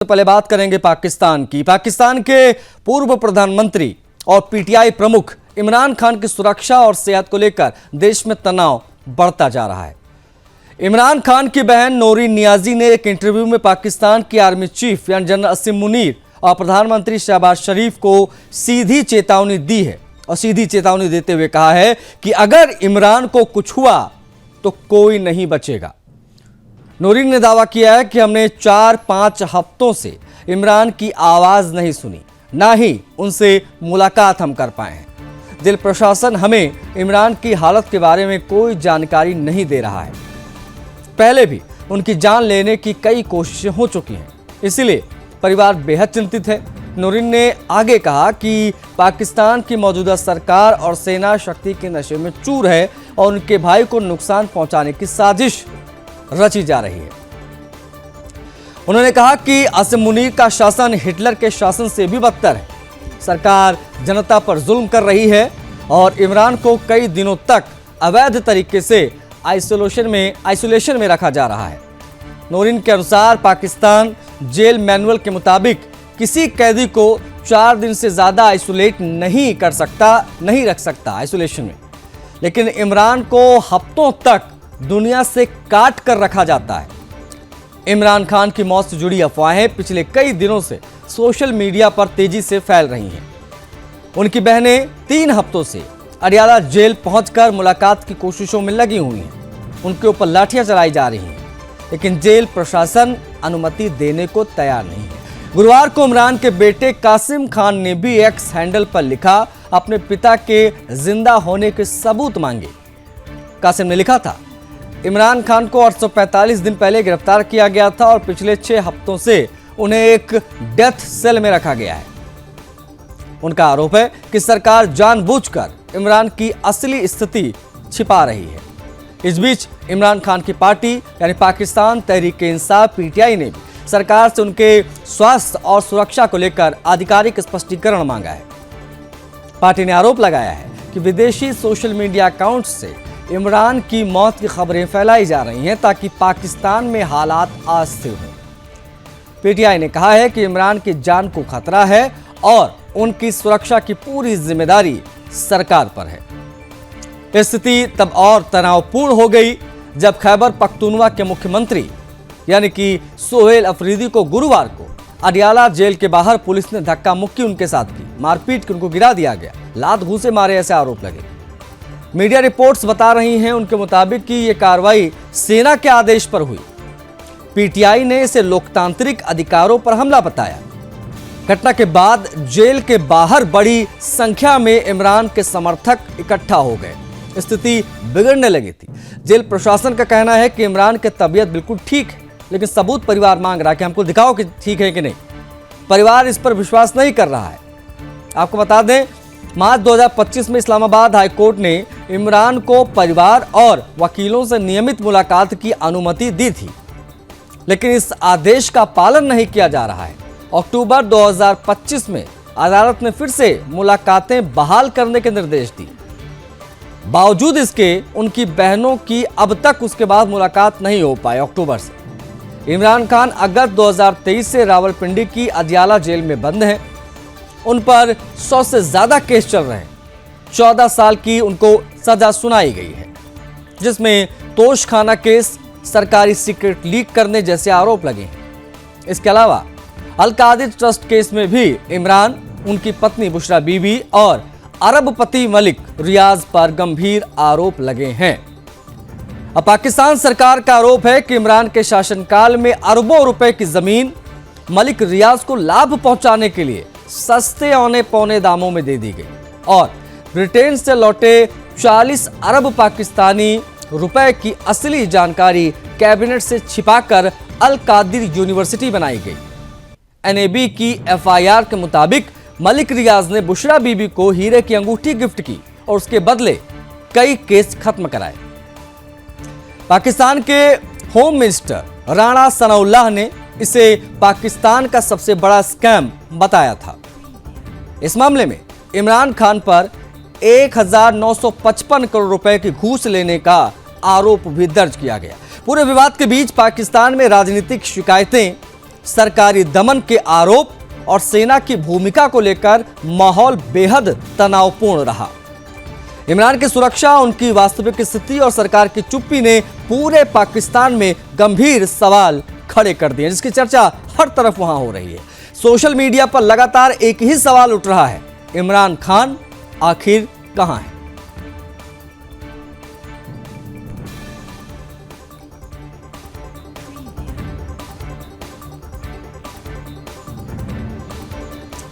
तो पहले बात करेंगे पाकिस्तान की। पाकिस्तान के पूर्व प्रधानमंत्री और पीटीआई प्रमुख इमरान खान की सुरक्षा और सेहत को लेकर देश में तनाव बढ़ता जा रहा है। इमरान खान की बहन नौरीन नियाजी ने एक इंटरव्यू में पाकिस्तान की आर्मी चीफ यानी जनरल असीम मुनीर और प्रधानमंत्री शहबाज शरीफ को सीधी चेतावनी दी है और सीधी चेतावनी देते हुए कहा है कि अगर इमरान को कुछ हुआ तो कोई नहीं बचेगा। नौरीन ने दावा किया है कि हमने 4-5 हफ्तों से इमरान की आवाज़ नहीं सुनी, ना ही उनसे मुलाकात हम कर पाए हैं। जेल प्रशासन हमें इमरान की हालत के बारे में कोई जानकारी नहीं दे रहा है। पहले भी उनकी जान लेने की कई कोशिशें हो चुकी हैं, इसीलिए परिवार बेहद चिंतित है। नौरीन ने आगे कहा कि पाकिस्तान की मौजूदा सरकार और सेना शक्ति के नशे में चूर है और उनके भाई को नुकसान पहुंचाने की साजिश रची जा रही है। उन्होंने कहा कि असीम मुनीर का शासन हिटलर के शासन से भी बदतर है। सरकार जनता पर जुल्म कर रही है और इमरान को कई दिनों तक अवैध तरीके से आइसोलेशन में रखा जा रहा है। नौरीन के अनुसार पाकिस्तान जेल मैनुअल के मुताबिक किसी कैदी को 4 दिन से ज्यादा आइसोलेट नहीं रख सकता आइसोलेशन में, लेकिन इमरान को हफ्तों तक दुनिया से काट कर रखा जाता है। इमरान खान की मौत से जुड़ी अफवाहें पिछले कई दिनों से सोशल मीडिया पर तेजी से फैल रही हैं। उनकी बहनें 3 हफ्तों से अडियाला जेल पहुंचकर मुलाकात की कोशिशों में लगी हुई हैं। उनके ऊपर लाठियां चलाई जा रही हैं, लेकिन जेल प्रशासन अनुमति देने को तैयार नहीं है। गुरुवार को इमरान के बेटे कासिम खान ने भी एक्स हैंडल पर लिखा, अपने पिता के जिंदा होने के सबूत मांगे। कासिम ने लिखा था, इमरान खान को 845 दिन पहले गिरफ्तार किया गया था और पिछले 6 हफ्तों से उन्हें एक डेथ सेल में रखा गया है। उनका आरोप है कि सरकार जानबूझकर इमरान की असली स्थिति छिपा रही है। इस बीच इमरान खान की पार्टी यानी पाकिस्तान तहरीक-ए-इंसाफ पीटीआई ने भी सरकार से उनके स्वास्थ्य और सुरक्षा को लेकर आधिकारिक स्पष्टीकरण मांगा है। पार्टी ने आरोप लगाया है कि विदेशी सोशल मीडिया अकाउंट से इमरान की मौत की खबरें फैलाई जा रही हैं ताकि पाकिस्तान में हालात अस्थिर हों। पीटीआई ने कहा है कि इमरान की जान को खतरा है और उनकी सुरक्षा की पूरी जिम्मेदारी सरकार पर है। स्थिति तब और तनावपूर्ण हो गई जब खैबर पख्तूनवा के मुख्यमंत्री यानी कि सोहेल अफरीदी को गुरुवार को अडियाला जेल के बाहर पुलिस ने धक्का मुक्की उनके साथ की, मारपीट कर उनको गिरा दिया गया, लात घूंसे मारे ऐसे आरोप लगे। मीडिया रिपोर्ट्स बता रही हैं उनके मुताबिक कि यह कार्रवाई सेना के आदेश पर हुई। पीटीआई ने इसे लोकतांत्रिक अधिकारों पर हमला बताया। घटना के बाद जेल के बाहर बड़ी संख्या में इमरान के समर्थक इकट्ठा हो गए। स्थिति बिगड़ने लगी थी। जेल प्रशासन का कहना है कि इमरान की तबीयत बिल्कुल ठीक है, लेकिन सबूत परिवार मांग रहा है कि हमको दिखाओ कि ठीक है कि नहीं। परिवार इस पर विश्वास नहीं कर रहा है। आपको बता दें, मार्च 2025 में इस्लामाबाद हाईकोर्ट ने इमरान को परिवार और वकीलों से नियमित मुलाकात की अनुमति दी थी, लेकिन इस आदेश का पालन नहीं किया जा रहा है। अक्टूबर 2025 में अदालत ने फिर से मुलाकातें बहाल करने के निर्देश दिए। बावजूद इसके उनकी बहनों की अब तक उसके बाद मुलाकात नहीं हो पाई। अक्टूबर से इमरान खान अगस्त 2023 से रावलपिंडी की अडियाला जेल में बंद हैं। उन पर 100 से ज्यादा केस चल रहे हैं। 14 साल की उनको सजा सुनाई गई है, जिसमें तोशखाना केस, सरकारी सीक्रेट लीक करने जैसे आरोप लगे हैं। इसके अलावा अल-कादिर ट्रस्ट केस में भी इमरान, उनकी पत्नी बुशरा बीबी और अरबपति मलिक रियाज पर गंभीर आरोप लगे हैं। अब पाकिस्तान सरकार का आरोप है कि इमरान के शासनकाल में अरबों रुपए की जमीन मलिक रियाज को लाभ पहुंचाने के लिए सस्ते औने पौने दामों में दे दी गई और ब्रिटेन से लौटे 40 अरब पाकिस्तानी रुपए की असली जानकारी कैबिनेट से छिपाकर अल-कादिर यूनिवर्सिटी बनाई गई। एनएबी की एफआईआर के मुताबिक मलिक रियाज ने बुशरा बीबी को हीरे की अंगूठी गिफ्ट की और उसके बदले कई केस खत्म कराए। पाकिस्तान के होम मिनिस्टर राणा सनाउल्लाह ने इसे पाकिस्तान का सबसे बड़ा स्कैम बताया था। इस मामले में इमरान खान पर 1955 करोड़ रुपए की घूस लेने का आरोप भी दर्ज किया गया। पूरे विवाद के बीच पाकिस्तान में राजनीतिक शिकायतें सरकारी दमन के आरोप और सेना की भूमिका को लेकर माहौल बेहद तनावपूर्ण रहा। इमरान की सुरक्षा, उनकी वास्तविक स्थिति और सरकार की चुप्पी ने पूरे पाकिस्तान में गंभीर सवाल खड़े कर दिए, जिसकी चर्चा हर तरफ वहां हो रही है। सोशल मीडिया पर लगातार एक ही सवाल उठ रहा है, इमरान खान आखिर कहां है?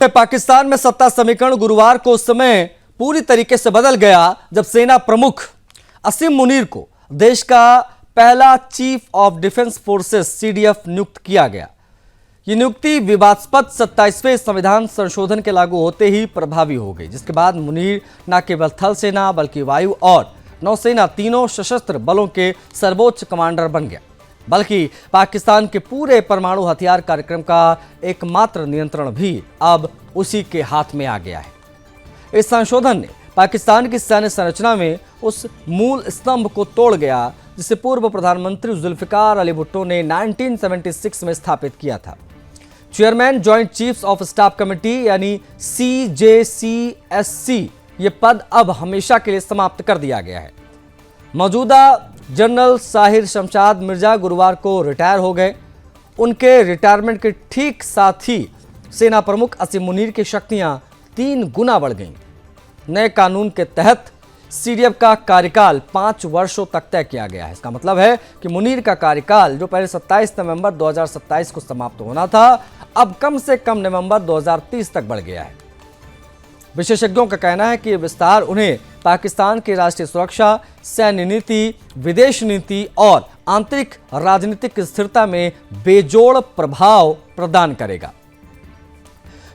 पाकिस्तान में सत्ता समीकरण गुरुवार को उस समय पूरी तरीके से बदल गया जब सेना प्रमुख असीम मुनीर को देश का पहला chief of defence forces CDF नियुक्त किया गया। यह नियुक्ति विवादास्पद 27वें संविधान संशोधन के लागू होते ही प्रभावी हो गई, जिसके बाद मुनीर न केवल थल सेना बल्कि वायु और नौसेना तीनों सशस्त्र बलों के सर्वोच्च कमांडर बन गया, बल्कि पाकिस्तान के पूरे परमाणु हथियार कार्यक्रम का एकमात्र नियंत्रण भी अब उसी के हाथ में आ गया है। इस संशोधन ने पाकिस्तान की सैन्य संरचना में उस मूल स्तंभ को तोड़ गया जिसे पूर्व प्रधानमंत्री जुल्फिकार अली भुट्टो ने 1976 में स्थापित किया था। Chairman joint chiefs of staff committee यानी CJCSC ये पद अब हमेशा के लिए समाप्त कर दिया गया है। मौजूदा जनरल साहिर शमशाद मिर्जा गुरुवार को रिटायर हो गए। उनके रिटायरमेंट के ठीक साथ ही सेना प्रमुख असीम मुनीर की शक्तियां 3 गुना बढ़ गईं। नए कानून के तहत सीडीएफ का कार्यकाल 5 वर्षों तक तय किया गया है। इसका मतलब है कि मुनीर का कार्यकाल जो पहले 27 नवंबर 2027 को समाप्त होना था, अब कम से कम नवंबर 2030 तक बढ़ गया है। विशेषज्ञों का कहना है कि यह विस्तार उन्हें पाकिस्तान की राष्ट्रीय सुरक्षा, सैन्य नीति, विदेश नीति और आंतरिक राजनीतिक स्थिरता में बेजोड़ प्रभाव प्रदान करेगा।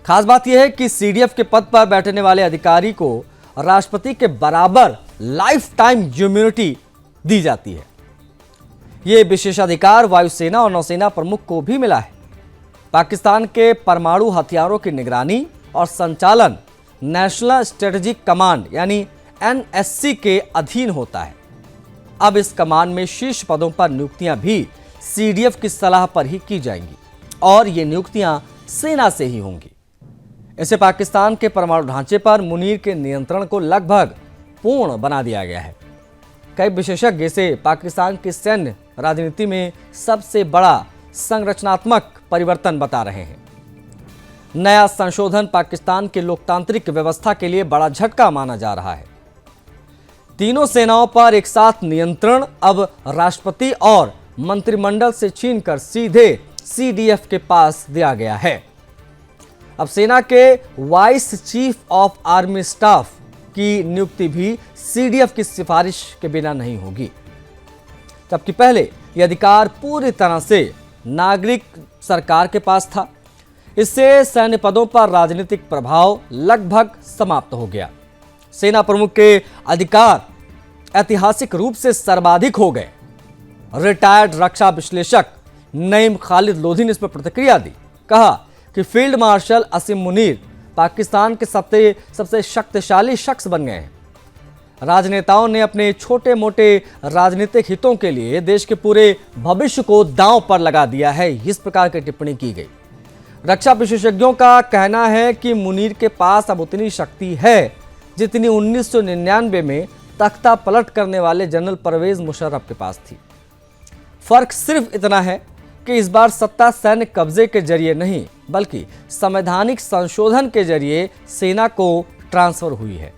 खास बात यह है कि सीडीएफ के पद पर बैठने वाले अधिकारी को राष्ट्रपति के बराबर लाइफ टाइम इम्यूनिटी दी जाती है। यह विशेषाधिकार वायुसेना और नौसेना प्रमुख को भी मिला है। पाकिस्तान के परमाणु हथियारों की निगरानी और संचालन नेशनल स्ट्रेटेजिक कमांड यानी NSC के अधीन होता है। अब इस कमान में शीर्ष पदों पर नियुक्तियां भी सीडीएफ की सलाह पर ही की जाएंगी और ये नियुक्तियां सेना से ही होंगी। इसे पाकिस्तान के परमाणु ढांचे पर मुनीर के नियंत्रण को लगभग पूर्ण बना दिया गया है। कई विशेषज्ञ इसे पाकिस्तान की सैन्य राजनीति में सबसे बड़ा संरचनात्मक परिवर्तन बता रहे हैं। नया संशोधन पाकिस्तान की लोकतांत्रिक व्यवस्था के लिए बड़ा झटका माना जा रहा है। तीनों सेनाओं पर एक साथ नियंत्रण अब राष्ट्रपति और मंत्रिमंडल से छीनकर सीधे सीडीएफ के पास दिया गया है। अब सेना के vice chief of army staff की नियुक्ति भी सीडीएफ की सिफारिश के बिना नहीं होगी, जबकि पहले यह अधिकार पूरी तरह से नागरिक सरकार के पास था। इससे सैन्य पदों पर राजनीतिक प्रभाव लगभग समाप्त हो गया। सेना प्रमुख के अधिकार ऐतिहासिक रूप से सर्वाधिक हो गए। रिटायर्ड रक्षा विश्लेषक नईम खालिद लोधी ने इस पर प्रतिक्रिया दी। कहा कि फील्ड मार्शल असीम मुनीर पाकिस्तान के सबसे शक्तिशाली शख्स बन गए हैं। राजनेताओं ने अपने छोटे मोटे राजनीतिक हितों के लिए देश के पूरे भविष्य को दांव पर लगा दिया है, इस प्रकार की टिप्पणी की गई। रक्षा विशेषज्ञों का कहना है कि मुनीर के पास अब उतनी शक्ति है जितनी 1999 में तख्ता पलट करने वाले जनरल परवेज मुशर्रफ के पास थी। फर्क सिर्फ इतना है कि इस बार सत्ता सैन्य कब्जे के जरिए नहीं बल्कि संवैधानिक संशोधन के जरिए सेना को ट्रांसफर हुई है,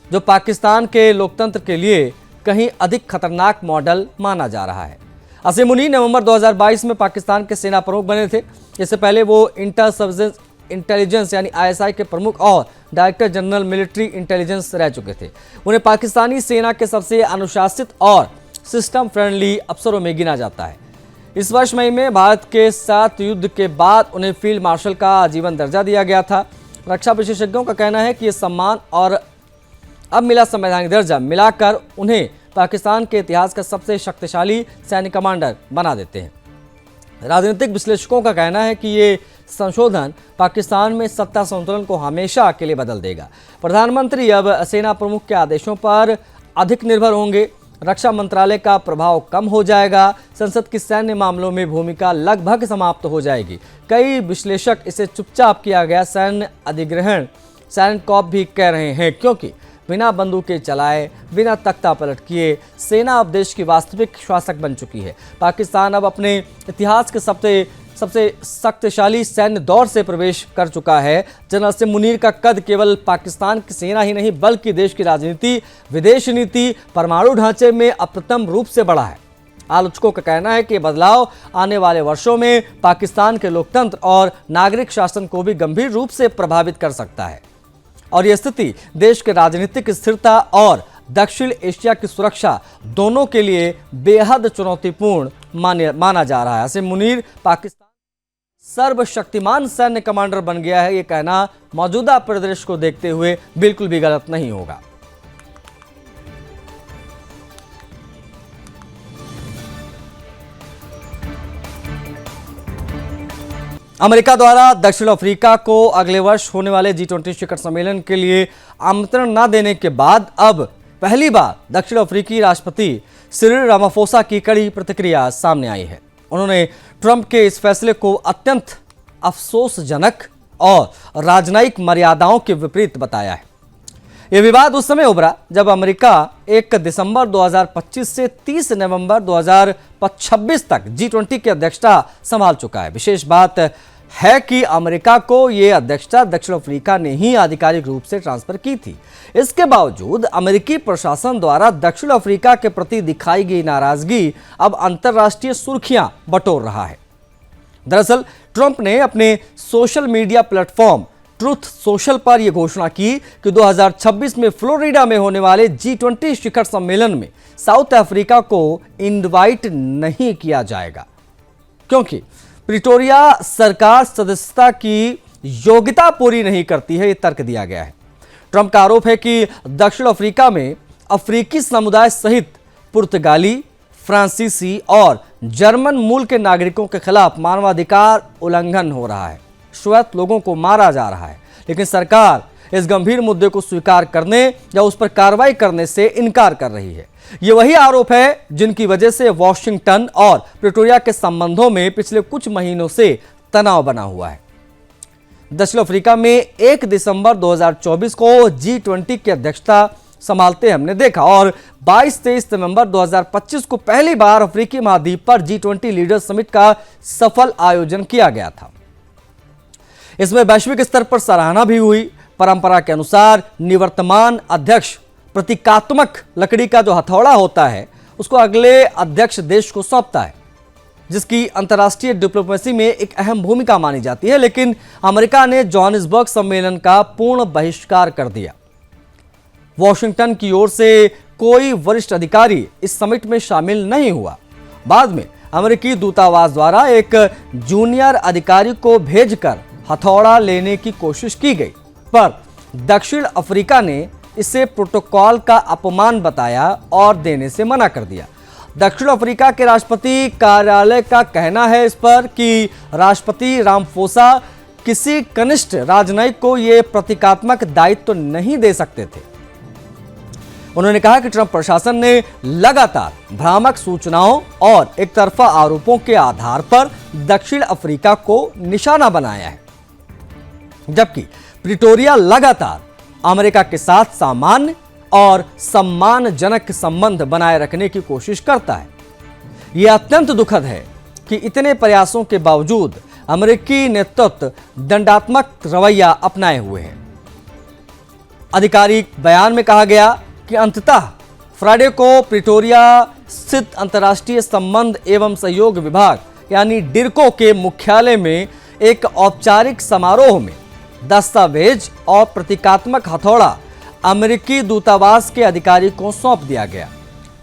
जो पाकिस्तान के लोकतंत्र के लिए कहीं अधिक खतरनाक मॉडल माना जा रहा है। असीम मुनीर नवंबर 2022 में पाकिस्तान के सेना प्रमुख बने थे। इससे पहले वो इंटर सर्विसेज इंटेलिजेंस यानी ISI के प्रमुख और डायरेक्टर जनरल मिलिट्री इंटेलिजेंस रह चुके थे। उन्हें पाकिस्तानी सेना के सबसे अनुशासित और सिस्टम फ्रेंडली अफसरों में गिना जाता है। इस वर्ष मई में भारत के साथ युद्ध के बाद उन्हें फील्ड मार्शल का आजीवन दर्जा दिया गया था। रक्षा विशेषज्ञों का कहना है कि यह सम्मान और अब मिला संवैधानिक दर्जा मिलाकर उन्हें पाकिस्तान के इतिहास का सबसे शक्तिशाली सैन्य कमांडर बना देते हैं। राजनीतिक विश्लेषकों का कहना है कि ये संशोधन पाकिस्तान में सत्ता संतुलन को हमेशा के लिए बदल देगा। प्रधानमंत्री अब सेना प्रमुख के आदेशों पर अधिक निर्भर होंगे। रक्षा मंत्रालय का प्रभाव कम हो जाएगा, संसद की सैन्य मामलों में भूमिका लगभग समाप्त हो जाएगी। कई विश्लेषक इसे चुपचाप किया गया सैन्य अधिग्रहण साइलेंट कॉप भी कह रहे हैं, क्योंकि बिना बंदूकें चलाए, बिना तख्ता पलट किए सेना अब देश की वास्तविक शासक बन चुकी है। पाकिस्तान अब अपने इतिहास के सबसे शक्तिशाली सैन्य दौर से प्रवेश कर चुका है। जनरल असीम मुनीर का कद केवल पाकिस्तान की सेना ही नहीं बल्कि देश की राजनीति, विदेश नीति, परमाणु ढांचे में अप्रतिम रूप से बढ़ा है। आलोचकों का कहना है कि बदलाव आने वाले वर्षों में पाकिस्तान के लोकतंत्र और नागरिक शासन को भी गंभीर रूप से प्रभावित कर सकता है और यह स्थिति देश के राजनीतिक स्थिरता और दक्षिण एशिया की सुरक्षा दोनों के लिए बेहद चुनौतीपूर्ण माना जा रहा है। असीम मुनीर पाकिस्तान सर्वशक्तिमान सैन्य कमांडर बन गया है, यह कहना मौजूदा परिदृश्य को देखते हुए बिल्कुल भी गलत नहीं होगा। अमेरिका द्वारा दक्षिण अफ्रीका को अगले वर्ष होने वाले G20 शिखर सम्मेलन के लिए आमंत्रण न देने के बाद अब पहली बार दक्षिण अफ्रीकी राष्ट्रपति सिरिल रामाफोसा की कड़ी प्रतिक्रिया सामने आई है। उन्होंने ट्रंप के इस फैसले को अत्यंत अफसोसजनक और राजनयिक मर्यादाओं के विपरीत बताया है। यह विवाद उस समय उभरा जब अमेरिका 1 दिसंबर 2025 से 30 नवंबर 2026 तक G20 की अध्यक्षता संभाल चुका है। विशेष बात है कि अमेरिका को यह अध्यक्षता दक्षिण अफ्रीका ने ही आधिकारिक रूप से ट्रांसफर की थी। इसके बावजूद अमेरिकी प्रशासन द्वारा दक्षिण अफ्रीका के प्रति दिखाई गई नाराजगी अब अंतर्राष्ट्रीय सुर्खियां बटोर रहा है। दरअसल ट्रंप ने अपने social media platform truth social पर यह घोषणा की कि 2026 में फ्लोरिडा में होने वाले G20 शिखर सम्मेलन में साउथ अफ्रीका को इनवाइट नहीं किया जाएगा, क्योंकि प्रिटोरिया सरकार सदस्यता की योग्यता पूरी नहीं करती है, यह तर्क दिया गया है। ट्रंप का आरोप है कि दक्षिण अफ्रीका में अफ्रीकी समुदाय सहित पुर्तगाली, फ्रांसीसी और जर्मन मूल के नागरिकों के खिलाफ मानवाधिकार उल्लंघन हो रहा है। श्वेत लोगों को मारा जा रहा है, लेकिन सरकार इस गंभीर मुद्दे को स्वीकार करने या उस पर कार्रवाई करने से इनकार कर रही है। ये वही आरोप है जिनकी वजह से वॉशिंगटन और प्रिटोरिया के संबंधों में पिछले कुछ महीनों से तनाव बना हुआ है। दक्षिण अफ्रीका में 1 दिसंबर 2024 को G20 की अध्यक्षता संभालते हमने देखा और 22-23 नवंबर 2025 को पहली बार अफ्रीकी महाद्वीप पर G20 लीडर समिट का सफल आयोजन किया गया था। इसमें वैश्विक स्तर पर सराहना भी हुई। परंपरा के अनुसार निवर्तमान अध्यक्ष प्रतीकात्मक लकड़ी का जो हथौड़ा होता है उसको अगले अध्यक्ष देश को सौंपता है, जिसकी अंतर्राष्ट्रीय डिप्लोमेसी में एक अहम भूमिका मानी जाती है। लेकिन अमेरिका ने जोहानिसबर्ग सम्मेलन का पूर्ण बहिष्कार कर दिया। वॉशिंगटन की ओर से कोई वरिष्ठ अधिकारी इस समिट में शामिल नहीं हुआ। बाद में अमेरिकी दूतावास द्वारा एक जूनियर अधिकारी को भेजकर हथौड़ा लेने की कोशिश की गई, पर दक्षिण अफ्रीका ने इसे प्रोटोकॉल का अपमान बताया और देने से मना कर दिया। दक्षिण अफ्रीका के राष्ट्रपति कार्यालय का कहना है इस पर कि राष्ट्रपति रामाफोसा किसी कनिष्ठ राजनयिक को यह प्रतीकात्मक दायित्व तो नहीं दे सकते थे। उन्होंने कहा कि ट्रंप प्रशासन ने लगातार भ्रामक सूचनाओं और एक तरफा आरोपों के आधार पर दक्षिण अफ्रीका को निशाना बनाया है, जबकि प्रिटोरिया लगातार अमेरिका के साथ सामान्य और सम्मानजनक संबंध बनाए रखने की कोशिश करता है। यह अत्यंत दुखद है कि इतने प्रयासों के बावजूद अमेरिकी नेतृत्व दंडात्मक रवैया अपनाए हुए है। आधिकारिक बयान में कहा गया कि अंततः फ्राइडे को प्रिटोरिया स्थित अंतर्राष्ट्रीय संबंध एवं सहयोग विभाग यानी डिरको के मुख्यालय में एक औपचारिक समारोह में दस्तावेज और प्रतीकात्मक हथौड़ा अमेरिकी दूतावास के अधिकारी को सौंप दिया गया।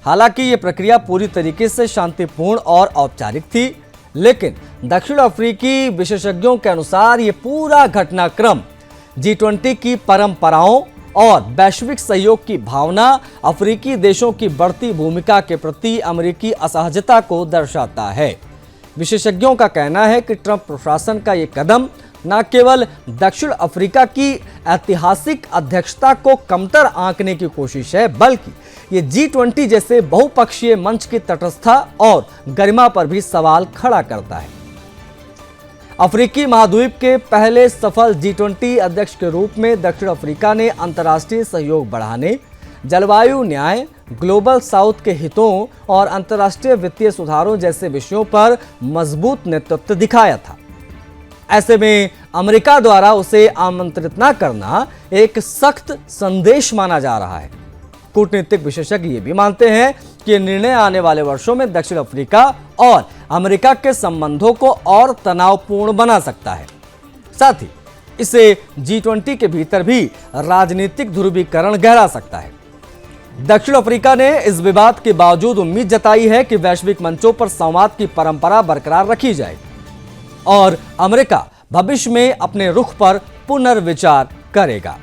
हालांकि यह प्रक्रिया पूरी तरीके से शांतिपूर्ण और औपचारिक थी, लेकिन दक्षिण अफ्रीकी विशेषज्ञों के अनुसार यह पूरा घटनाक्रम G20 की परंपराओं और वैश्विक सहयोग की भावना, अफ्रीकी देशों की बढ़ती भूमिका के प्रति अमेरिकी असहजता को दर्शाता है। विशेषज्ञों का कहना है कि ट्रंप प्रशासन का यह कदम न केवल दक्षिण अफ्रीका की ऐतिहासिक अध्यक्षता को कमतर आंकने की कोशिश है, बल्कि ये G20 जैसे बहुपक्षीय मंच की तटस्थता और गरिमा पर भी सवाल खड़ा करता है। अफ्रीकी महाद्वीप के पहले सफल G20 अध्यक्ष के रूप में दक्षिण अफ्रीका ने अंतर्राष्ट्रीय सहयोग बढ़ाने, जलवायु न्याय, ग्लोबल साउथ के हितों और अंतर्राष्ट्रीय वित्तीय सुधारों जैसे विषयों पर मजबूत नेतृत्व दिखाया था। ऐसे में अमेरिका द्वारा उसे आमंत्रित न करना एक सख्त संदेश माना जा रहा है। कूटनीतिक विशेषज्ञ ये भी मानते हैं कि ये निर्णय आने वाले वर्षों में दक्षिण अफ्रीका और अमेरिका के संबंधों को और तनावपूर्ण बना सकता है। साथ ही इसे G20 के भीतर भी राजनीतिक ध्रुवीकरण गहरा सकता है। दक्षिण अफ्रीका ने इस विवाद के बावजूद उम्मीद जताई है कि वैश्विक मंचों पर संवाद की परंपरा बरकरार रखी जाएगी और अमेरिका भविष्य में अपने रुख पर पुनर्विचार करेगा।